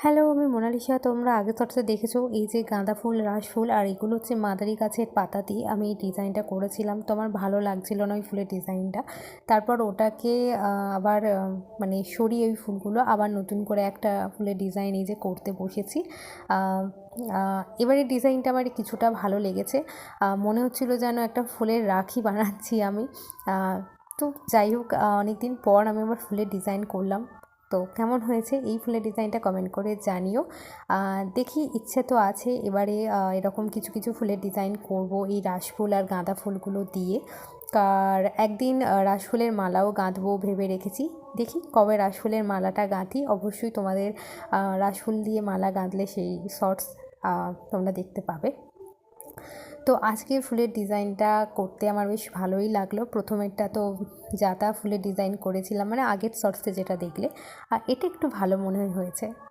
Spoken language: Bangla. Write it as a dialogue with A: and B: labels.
A: হ্যালো, আমি মোনালিসা। তোমরা আগের শর্টসে দেখেছো এই যে গাঁদা ফুল, রাস ফুল আর এগুলো হচ্ছে মাদারি গাছের পাতা দিয়ে আমি এই ডিজাইনটা করেছিলাম। তো আমার ভালো লাগছিল না ওই ফুলের ডিজাইনটা। তারপর ওটাকে আবার মানে সরিয়ে ওই ফুলগুলো আবার নতুন করে একটা ফুলের ডিজাইন এই যে করতে বসেছি। এবারে ডিজাইনটা আমার কিছুটা ভালো লেগেছে। মনে হচ্ছিল যেন একটা ফুলের রাখি বানাচ্ছি আমি। তো যাই হোক, অনেক দিন পর আমি আবার ফুলের ডিজাইন করলাম। তো কেমন হয়েছে এই ফুলের ডিজাইনটা কমেন্ট করে জানিও। দেখি, ইচ্ছে তো আছে এবারে এরকম কিছু কিছু ফুলের ডিজাইন করব এই রাসফুল আর গাঁদা ফুলগুলো দিয়ে। আর একদিন রাসফুলের মালাও গাঁথবো ভেবে রেখেছি। দেখি কবে রাসফুলের মালাটা গাঁথি। অবশ্যই তোমাদের রাসফুল দিয়ে মালা গাঁথলে সেই শর্টস তোমরা দেখতে পাবে। তো আজকে ফুলের ডিজাইনটা করতে আমার বেশ ভালোই লাগলো। প্রথমেরটা তো জাতা ফুলের ডিজাইন করেছিলাম, মানে আগের শর্টসে যেটা দেখলে, আর এটা একটু ভালো মনে হয়েছে।